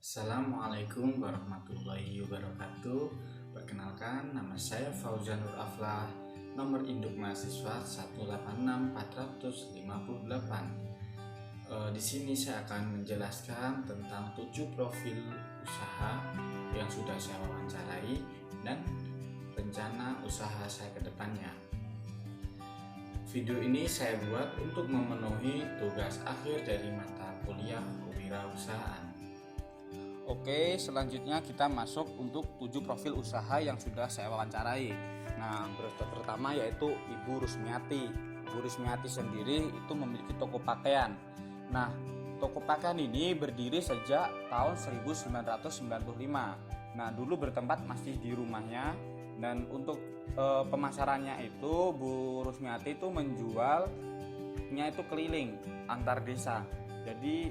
Assalamualaikum warahmatullahi wabarakatuh. Perkenalkan, nama saya Fauzanur Aflah, nomor induk mahasiswa 186458. Di sini saya akan menjelaskan tentang 7 profil usaha yang sudah saya wawancarai dan rencana usaha saya ke depannya. Video ini saya buat untuk memenuhi tugas akhir dari mata kuliah kewirausahaan. Oke, selanjutnya kita masuk untuk 7 profil usaha yang sudah saya wawancarai. Nah, pertama yaitu Ibu Rusmiati. Ibu Rusmiati sendiri itu memiliki toko pakaian. Nah, toko pakaian ini berdiri sejak tahun 1995. Nah, dulu bertempat masih di rumahnya, dan untuk pemasarannya itu Bu Rusmiati itu menjualnya itu keliling antar desa. Jadi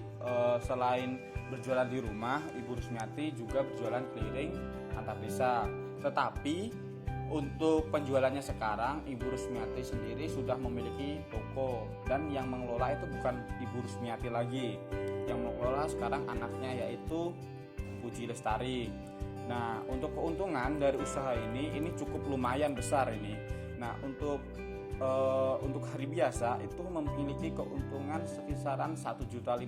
selain berjualan di rumah, Ibu Rusmiati juga berjualan keliling antar desa. Tetapi untuk penjualannya sekarang, Ibu Rusmiati sendiri sudah memiliki toko, dan yang mengelola itu bukan Ibu Rusmiati lagi. Yang mengelola sekarang anaknya, yaitu Puji Lestari. Nah, untuk keuntungan dari usaha ini cukup lumayan besar ini. Nah, untuk hari biasa itu memiliki keuntungan sekisaran 1.500.000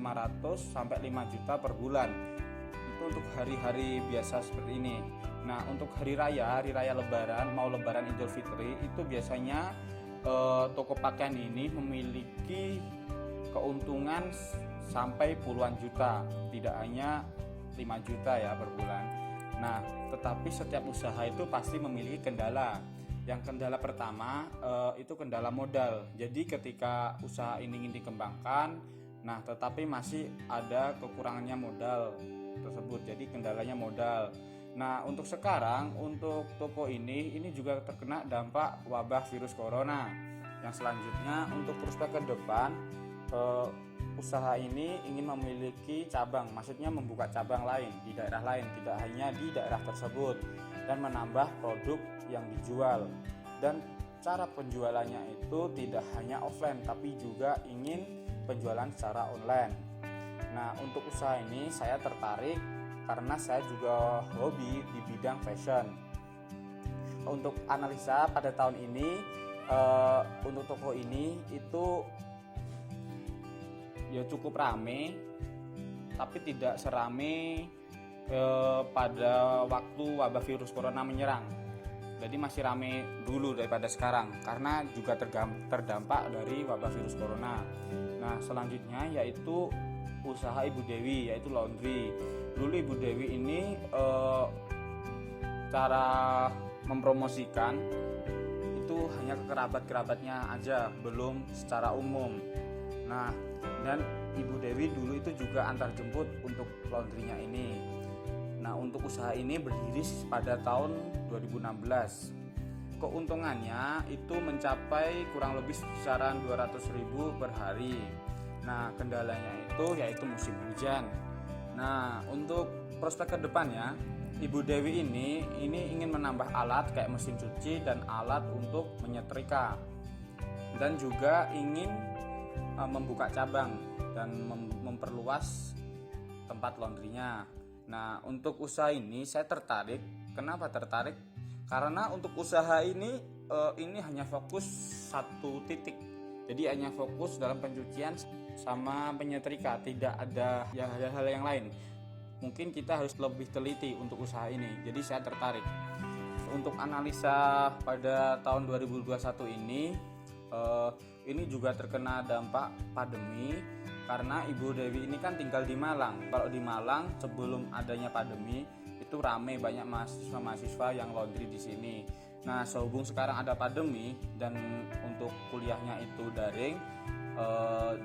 sampai 5 juta per bulan. Itu untuk hari-hari biasa seperti ini. Nah, untuk hari raya Lebaran, mau Lebaran Idul Fitri, itu biasanya toko pakaian ini memiliki keuntungan sampai puluhan juta, tidak hanya 5 juta ya per bulan. Nah, tetapi setiap usaha itu pasti memiliki kendala. Yang kendala pertama itu kendala modal. Jadi ketika usaha ini ingin dikembangkan, nah tetapi masih ada kekurangannya modal tersebut. Jadi kendalanya modal. Nah, untuk sekarang, untuk toko ini juga terkena dampak wabah virus corona. Yang selanjutnya, untuk prospek ke depan, usaha ini ingin memiliki cabang, maksudnya membuka cabang lain di daerah lain, tidak hanya di daerah tersebut, dan menambah produk yang dijual. Dan cara penjualannya itu tidak hanya offline, tapi juga ingin penjualan secara online. Nah, untuk usaha ini saya tertarik karena saya juga hobi di bidang fashion. Untuk analisa pada tahun ini, untuk toko ini itu ya cukup rame, tapi tidak serame pada waktu wabah virus corona menyerang. Jadi masih rame dulu daripada sekarang, karena juga terdampak dari wabah virus corona. Nah, selanjutnya yaitu usaha Ibu Dewi, yaitu laundry. Dulu Ibu Dewi ini cara mempromosikan itu hanya ke kerabat-kerabatnya aja, belum secara umum. Nah, dan Ibu Dewi dulu itu juga antar jemput untuk laundrynya ini. Nah, untuk usaha ini berdiri pada tahun 2016. Keuntungannya itu mencapai kurang lebih kisaran 200.000 per hari. Nah, kendalanya itu yaitu musim hujan. Nah, untuk prospek ke depannya, Ibu Dewi ini ingin menambah alat kayak mesin cuci dan alat untuk menyetrika, dan juga ingin membuka cabang dan memperluas tempat laundrynya. Nah, untuk usaha ini saya tertarik. Kenapa tertarik? Karena untuk usaha ini hanya fokus satu titik. Jadi hanya fokus dalam pencucian sama penyetrika, tidak ada ya hal-hal yang lain. Mungkin kita harus lebih teliti untuk usaha ini. Jadi saya tertarik. Untuk analisa pada tahun 2021 ini juga terkena dampak pandemi, karena Ibu Dewi ini kan tinggal di Malang. Kalau di Malang sebelum adanya pandemi itu ramai, banyak mahasiswa yang laundry di sini. Nah, sehubung sekarang ada pandemi dan untuk kuliahnya itu daring,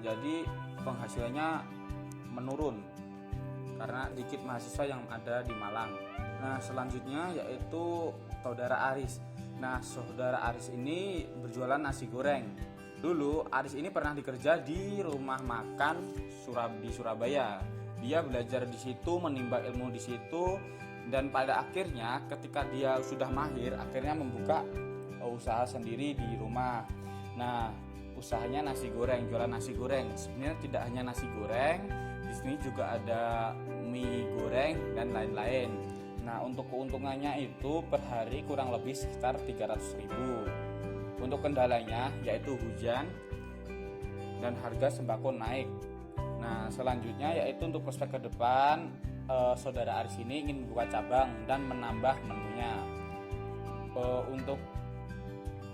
jadi penghasilannya menurun karena dikit mahasiswa yang ada di Malang. Nah, selanjutnya yaitu Saudara Aris. Nah, Saudara Aris ini berjualan nasi goreng. Dulu Aris ini pernah dikerja di rumah makan di Surabaya. Dia belajar di situ, menimba ilmu di situ, dan pada akhirnya ketika dia sudah mahir, akhirnya membuka usaha sendiri di rumah. Nah, usahanya nasi goreng, jualan nasi goreng. Sebenarnya tidak hanya nasi goreng, di sini juga ada mie goreng goreng, dan lain-lain. Nah, untuk keuntungannya itu per hari kurang lebih sekitar 300.000. Untuk kendalanya yaitu hujan dan harga sembako naik. Nah, selanjutnya yaitu untuk prospek ke depan, Saudara Aris ini ingin membuka cabang dan menambah menunya. Untuk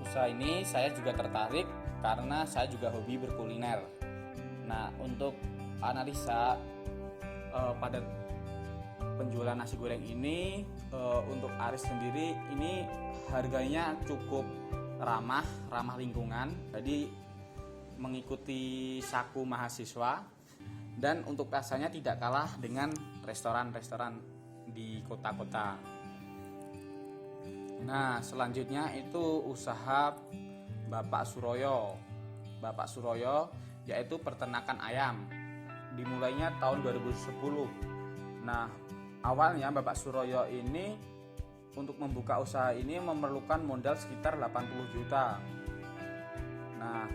usaha ini saya juga tertarik karena saya juga hobi berkuliner. Nah, untuk analisa pada penjualan nasi goreng ini, untuk Aris sendiri ini harganya cukup ramah lingkungan, jadi mengikuti saku mahasiswa, dan untuk rasanya tidak kalah dengan restoran-restoran di kota-kota. Nah, selanjutnya itu usaha Bapak Suroyo. Bapak Suroyo yaitu peternakan ayam. Dimulainya tahun 2010. Nah, awalnya Bapak Suroyo ini untuk membuka usaha ini memerlukan modal sekitar 80 juta. Nah,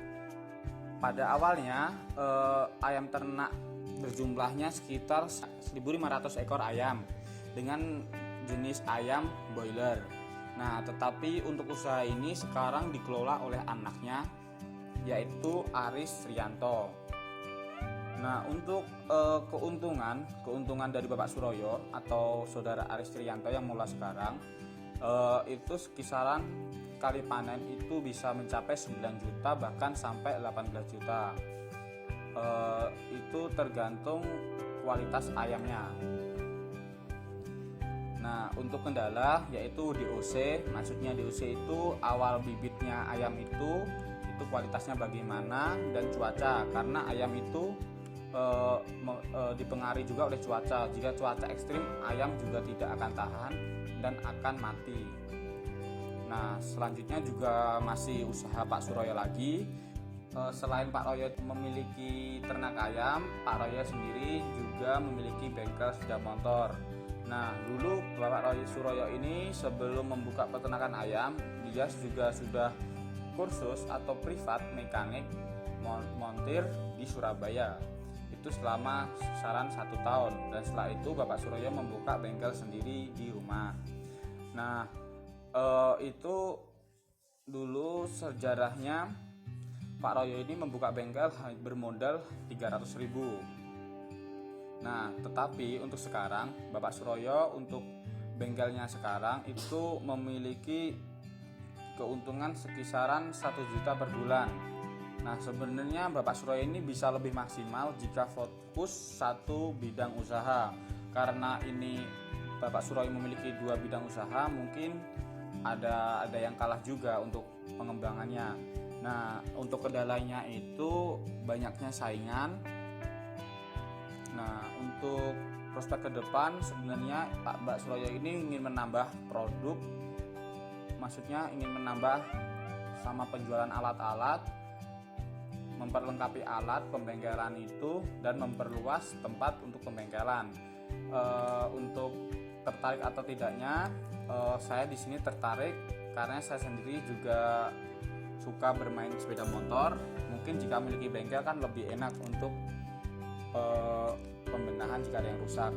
pada awalnya ayam ternak berjumlahnya sekitar 1.500 ekor ayam dengan jenis ayam broiler. Nah, tetapi untuk usaha ini sekarang dikelola oleh anaknya yaitu Aris Rianto. Nah, untuk keuntungan dari Bapak Suroyo atau Saudara Aris Rianto yang mulai sekarang itu kisaran kali panen itu bisa mencapai 9 juta bahkan sampai 18 juta. Itu tergantung kualitas ayamnya. Nah, untuk kendala yaitu DOC, maksudnya DOC itu awal bibitnya ayam itu kualitasnya bagaimana, dan cuaca, karena ayam itu dipengaruhi juga oleh cuaca. Jika cuaca ekstrim, ayam juga tidak akan tahan dan akan mati. Nah, selanjutnya juga masih usaha Pak Suroyo lagi. Selain Pak Royo memiliki ternak ayam, Pak Royo sendiri juga memiliki bengkel sepeda motor. Nah, dulu Bapak Suroyo ini sebelum membuka peternakan ayam, dia juga sudah kursus atau privat mekanik montir di Surabaya. Itu selama kisaran 1 tahun, dan setelah itu Bapak Suroyo membuka bengkel sendiri di rumah. Nah, itu dulu sejarahnya Pak Royo ini membuka bengkel bermodal 300.000. Nah, tetapi untuk sekarang Bapak Suroyo untuk bengkelnya sekarang itu memiliki keuntungan sekisaran 1 juta per bulan. Nah, sebenarnya Bapak Suroyo ini bisa lebih maksimal jika fokus satu bidang usaha. Karena ini Bapak Suroyo memiliki 2 bidang usaha, mungkin ada yang kalah juga untuk pengembangannya. Nah, untuk kendalanya itu banyaknya saingan. Nah, untuk prospek ke depan sebenarnya Pak Suroyo ini ingin menambah produk, maksudnya ingin menambah sama penjualan alat-alat, memperlengkapi alat pembengkelan itu, dan memperluas tempat untuk pembengkelan. Untuk tertarik atau tidaknya, saya di sini tertarik karena saya sendiri juga suka bermain sepeda motor. Mungkin jika memiliki bengkel kan lebih enak untuk pembenahan jika ada yang rusak.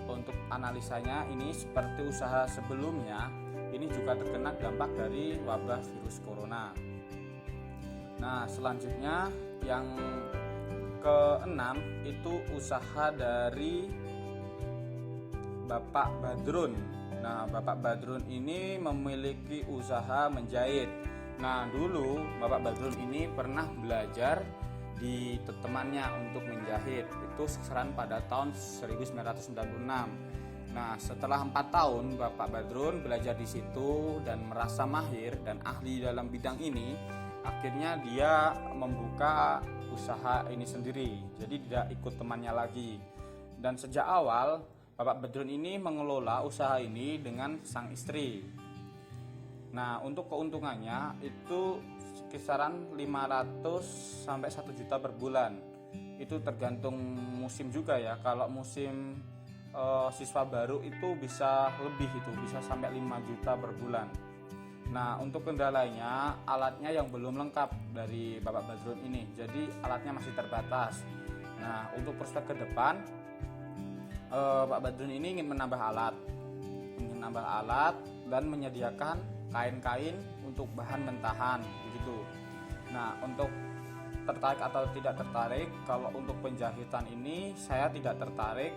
Untuk analisanya ini seperti usaha sebelumnya, ini juga terkena dampak dari wabah virus corona. Nah, selanjutnya yang keenam itu usaha dari Bapak Badrun. Nah, Bapak Badrun ini memiliki usaha menjahit. Nah, dulu Bapak Badrun ini pernah belajar di temannya untuk menjahit. Itu sekisaran pada tahun 1996. Nah, setelah 4 tahun Bapak Badrun belajar di situ dan merasa mahir dan ahli dalam bidang ini, akhirnya dia membuka usaha ini sendiri. Jadi tidak ikut temannya lagi. Dan sejak awal Bapak Badrun ini mengelola usaha ini dengan sang istri. Nah, untuk keuntungannya itu kisaran 500 sampai 1 juta per bulan. Itu tergantung musim juga ya. Kalau musim siswa baru itu bisa lebih, itu bisa sampai 5 juta per bulan. Nah, untuk kendalanya alatnya yang belum lengkap dari Bapak Badrun ini. Jadi alatnya masih terbatas. Nah, untuk prospek ke depan Pak Badrun ini ingin menambah alat dan menyediakan kain-kain untuk bahan mentahan begitu. Nah, untuk tertarik atau tidak tertarik, kalau untuk penjahitan ini saya tidak tertarik,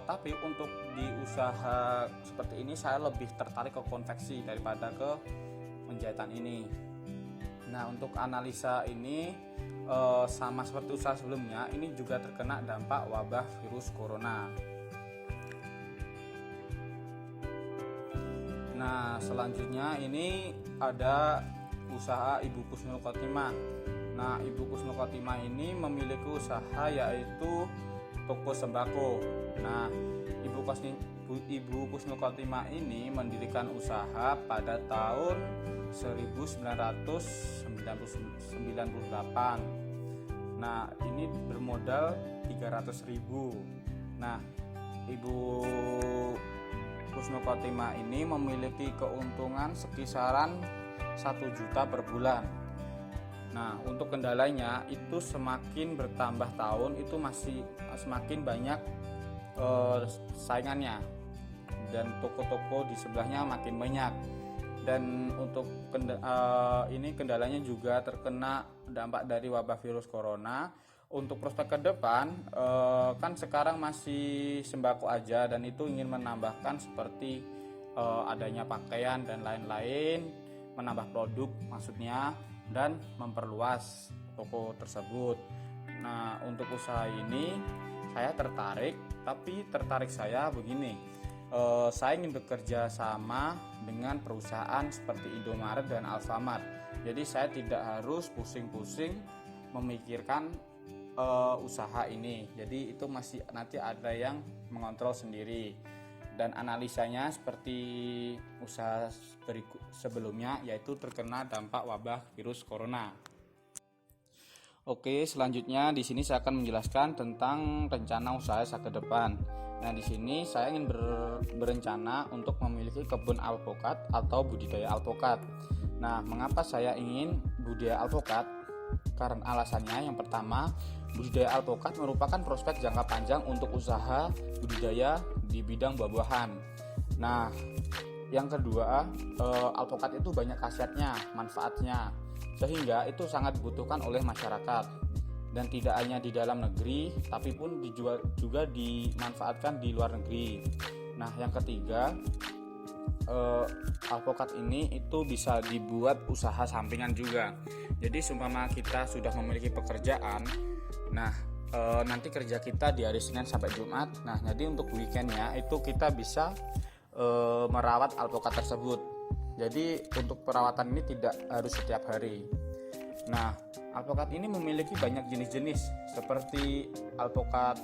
tapi untuk di usaha seperti ini saya lebih tertarik ke konveksi daripada ke penjahitan ini. Nah, untuk analisa ini sama seperti usaha sebelumnya, ini juga terkena dampak wabah virus corona. Nah, selanjutnya ini ada usaha Ibu Kusnul Khotimah. Nah, Ibu Kusnul Khotimah ini memiliki usaha yaitu toko sembako. Nah, Ibu Kusnul Khotimah ini mendirikan usaha pada tahun 1998. Nah, ini bermodal 300.000. Nah, Ibu Kusnul Khotimah ini memiliki keuntungan sekisaran 1 juta per bulan. Nah, untuk kendalanya itu semakin bertambah tahun itu masih semakin banyak saingannya, dan toko-toko di sebelahnya makin banyak. Dan untuk kendalanya juga terkena dampak dari wabah virus corona. Untuk prospek ke depan, kan sekarang masih sembako aja, dan itu ingin menambahkan seperti adanya pakaian dan lain-lain, menambah produk maksudnya, dan memperluas toko tersebut. Nah, untuk usaha ini saya tertarik, tapi tertarik saya begini, saya ingin bekerja sama dengan perusahaan seperti Indomaret dan Alfamart. Jadi saya tidak harus pusing-pusing memikirkan usaha ini. Jadi itu masih nanti ada yang mengontrol sendiri. Dan analisanya seperti usaha sebelumnya, yaitu terkena dampak wabah virus corona. Oke, selanjutnya di sini saya akan menjelaskan tentang rencana usaha saya ke depan. Nah, di sini saya ingin berencana untuk memiliki kebun alpukat atau budidaya alpukat. Nah, mengapa saya ingin budidaya alpukat? Karena alasannya yang pertama, budidaya alpukat merupakan prospek jangka panjang untuk usaha budidaya di bidang buah-buahan. Nah, yang kedua, alpukat itu banyak khasiatnya, manfaatnya, sehingga itu sangat dibutuhkan oleh masyarakat, dan tidak hanya di dalam negeri, tapi pun dijual juga dimanfaatkan di luar negeri. Nah, yang ketiga, alpukat ini itu bisa dibuat usaha sampingan juga. Jadi seumpama kita sudah memiliki pekerjaan, nah nanti kerja kita di hari Senin sampai Jumat. Nah, jadi untuk weekendnya itu kita bisa merawat alpukat tersebut. Jadi untuk perawatan ini tidak harus setiap hari. Nah, alpukat ini memiliki banyak jenis-jenis seperti alpukat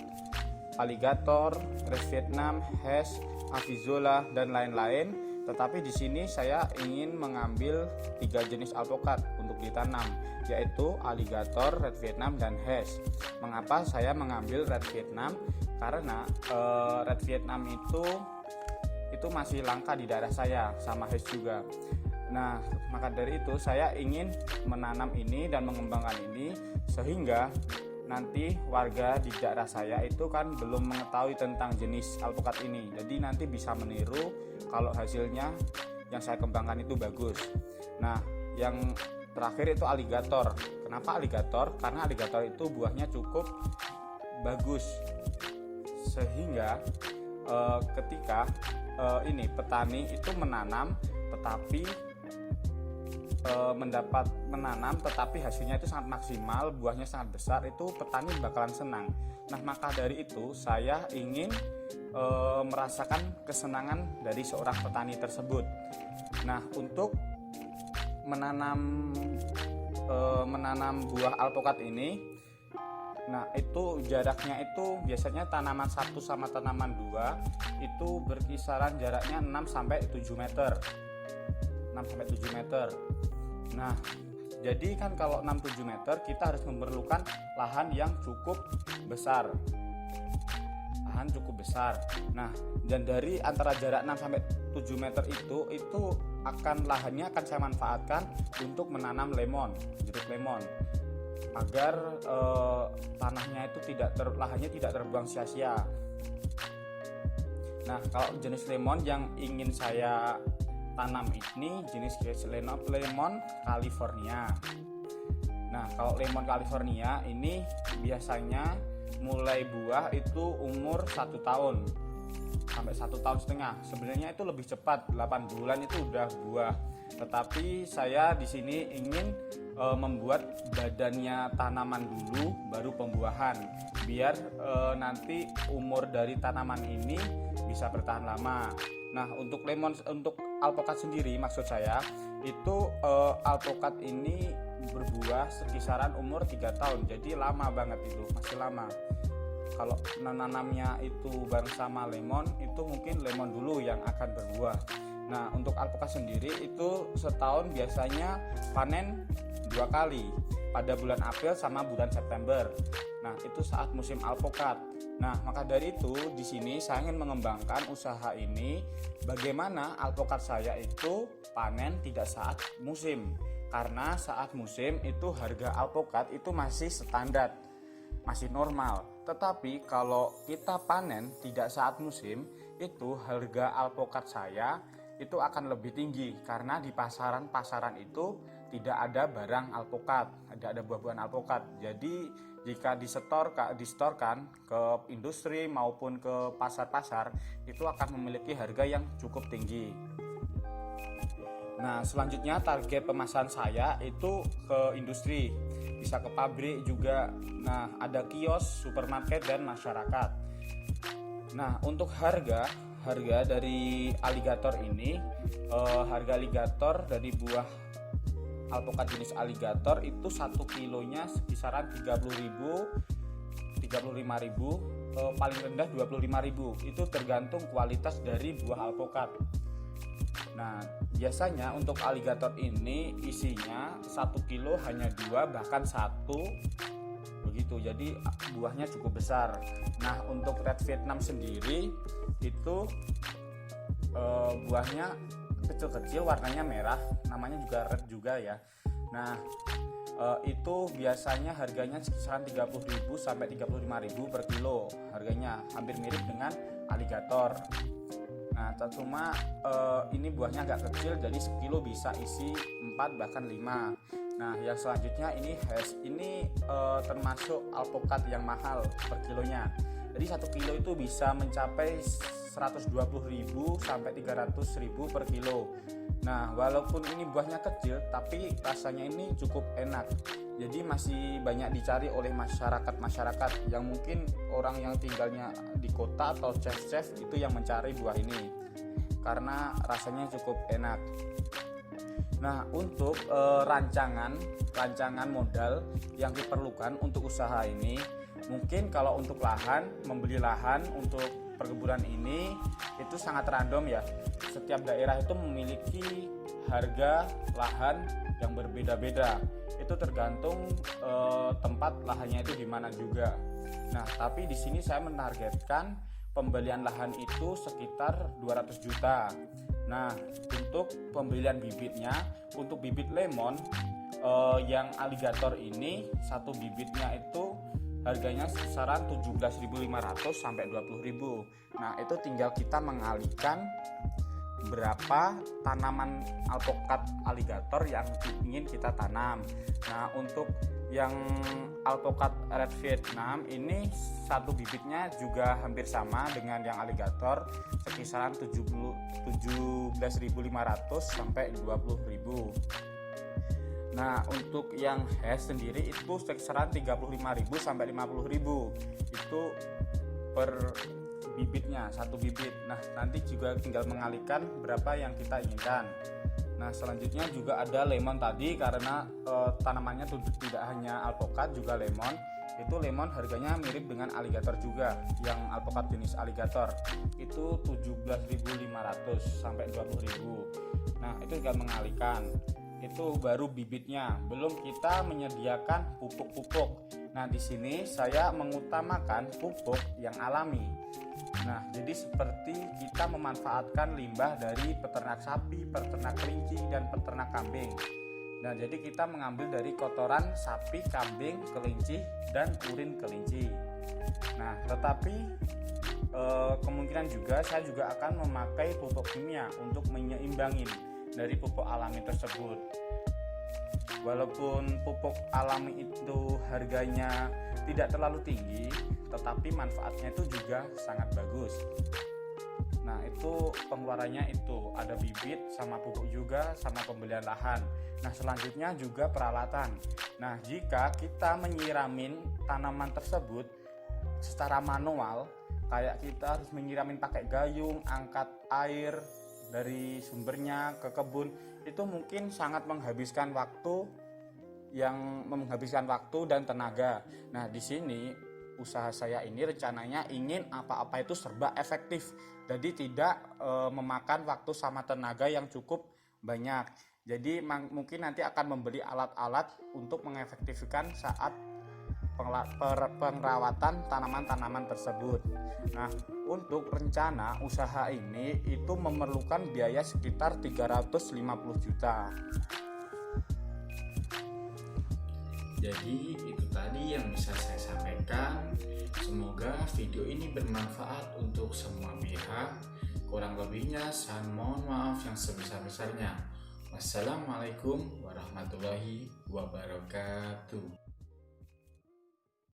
alligator, red Vietnam, Hess, Avizola, dan lain-lain. Tetapi di sini saya ingin mengambil 3 jenis alpukat untuk ditanam, yaitu alligator, red Vietnam, dan Hess. Mengapa saya mengambil red Vietnam? Karena red Vietnam itu masih langka di daerah saya, sama Hess juga. Nah, maka dari itu saya ingin menanam ini dan mengembangkan ini, sehingga nanti warga di daerah saya itu kan belum mengetahui tentang jenis alpukat ini. Jadi nanti bisa meniru kalau hasilnya yang saya kembangkan itu bagus. Nah, yang terakhir itu alligator. Kenapa alligator? Karena alligator itu buahnya cukup bagus, sehingga ketika ini petani itu menanam tetapi hasilnya itu sangat maksimal, buahnya sangat besar, itu petani bakalan senang. Nah, maka dari itu saya ingin merasakan kesenangan dari seorang petani tersebut. Nah, untuk menanam buah alpukat ini, nah itu jaraknya itu biasanya tanaman satu sama tanaman 2 itu berkisaran jaraknya 6-7 meter. Nah, jadi kan kalau 6-7 meter kita harus memerlukan lahan yang cukup besar. Nah, dan dari antara jarak 6-7 meter itu lahannya akan saya manfaatkan untuk menanam jeruk lemon, agar lahannya tidak terbuang sia-sia. Nah, kalau jenis lemon yang ingin saya tanam ini jenis lemon California. Nah, kalau lemon California ini biasanya mulai buah itu umur 1 tahun sampai 1,5 tahun. Sebenarnya itu lebih cepat, 8 bulan itu udah buah. Tetapi saya di sini ingin membuat badannya tanaman dulu baru pembuahan, biar nanti umur dari tanaman ini bisa bertahan lama. Nah, untuk alpukat sendiri, maksud saya itu alpukat ini berbuah sekisaran umur 3 tahun, jadi lama banget, itu masih lama. Kalau nanamnya itu bareng sama lemon, itu mungkin lemon dulu yang akan berbuah. Nah, untuk alpukat sendiri itu setahun biasanya panen 2 kali, pada bulan April sama bulan September. Nah, itu saat musim alpukat. Nah, maka dari itu di sini saya ingin mengembangkan usaha ini, bagaimana alpukat saya itu panen tidak saat musim. Karena saat musim itu harga alpukat itu masih standar, masih normal. Tetapi kalau kita panen tidak saat musim, itu harga alpukat saya itu akan lebih tinggi, karena di pasaran itu tidak ada barang alpukat, tidak ada buah-buahan alpukat. Jadi jika disetorkan ke industri maupun ke pasar-pasar, itu akan memiliki harga yang cukup tinggi. Nah, selanjutnya target pemasaran saya itu ke industri, bisa ke pabrik juga. Nah, ada kios, supermarket, dan masyarakat. Nah, untuk harga dari aligator ini, harga aligator dari buah alpukat jenis aligator itu 1 kilonya sekisaran 30.000, 35.000, paling rendah 25.000. Itu tergantung kualitas dari buah alpukat. Nah, biasanya untuk aligator ini isinya 1 kilo hanya 2, bahkan 1 begitu. Jadi buahnya cukup besar. Nah, untuk red Vietnam sendiri itu buahnya kecil-kecil, warnanya merah, namanya juga red juga ya. Nah, itu biasanya harganya sekitar 30.000 sampai 35.000 per kilo. Harganya hampir mirip dengan aligator. Nah, cuma ini buahnya agak kecil, jadi sekilo bisa isi 4 bahkan 5. Nah, yang selanjutnya ini termasuk alpukat yang mahal per kilonya. Jadi 1 kilo itu bisa mencapai 120.000 sampai 300.000 per kilo. Nah, walaupun ini buahnya kecil, tapi rasanya ini cukup enak. Jadi masih banyak dicari oleh masyarakat yang mungkin orang yang tinggalnya di kota atau chef-chef itu yang mencari buah ini karena rasanya cukup enak. Nah, untuk rancangan modal yang diperlukan untuk usaha ini, mungkin kalau untuk membeli lahan untuk perkebunan ini itu sangat random ya. Setiap daerah itu memiliki harga lahan yang berbeda-beda. Itu tergantung tempat lahannya itu di mana juga. Nah, tapi di sini saya menargetkan pembelian lahan itu sekitar 200 juta. Nah, untuk pembelian bibitnya, untuk bibit lemon yang aligator ini, satu bibitnya itu harganya kisaran 17.500 sampai 20.000. Nah, itu tinggal kita mengalihkan berapa tanaman alpukat aligator yang ingin kita tanam. Nah, untuk yang alpukat red Vietnam ini satu bibitnya juga hampir sama dengan yang aligator, sekisaran 17.500 sampai 20.000. Nah, untuk yang hash sendiri itu sekisaran 35.000 sampai 50.000. Itu per bibitnya, satu bibit. Nah, nanti juga tinggal mengalihkan berapa yang kita inginkan. Nah, selanjutnya juga ada lemon tadi, karena tanamannya tidak hanya alpukat juga lemon. Itu lemon harganya mirip dengan aligator juga. Yang alpukat jenis aligator itu 17.500 sampai 20.000. Nah, itu tinggal mengalihkan. Itu baru bibitnya, belum kita menyediakan pupuk-pupuk. Nah, di sini saya mengutamakan pupuk yang alami. Nah, jadi seperti kita memanfaatkan limbah dari peternak sapi, peternak kelinci, dan peternak kambing. Nah, jadi kita mengambil dari kotoran sapi, kambing, kelinci, dan urin kelinci. Nah, tetapi kemungkinan juga saya juga akan memakai pupuk kimia untuk menyeimbangin dari pupuk alami tersebut. Walaupun pupuk alami itu harganya tidak terlalu tinggi, tetapi manfaatnya itu juga sangat bagus. Nah, itu pengeluarannya itu ada bibit sama pupuk juga sama pembelian lahan. Nah, selanjutnya juga peralatan. Nah, jika kita menyiramin tanaman tersebut secara manual, kayak kita harus menyiramin pakai gayung, angkat air dari sumbernya ke kebun, itu mungkin sangat menghabiskan waktu dan tenaga. Nah, di sini usaha saya ini rencananya ingin apa-apa itu serba efektif. Jadi tidak memakan waktu sama tenaga yang cukup banyak. Jadi mungkin nanti akan membeli alat-alat untuk mengefektifkan saat pengerawatan tanaman-tanaman tersebut. Nah, untuk rencana usaha ini itu memerlukan biaya sekitar 350 juta. Jadi itu tadi yang bisa saya sampaikan. Semoga video ini bermanfaat untuk semua pihak. Kurang lebihnya saya mohon maaf yang sebesar-besarnya. Wassalamualaikum warahmatullahi wabarakatuh.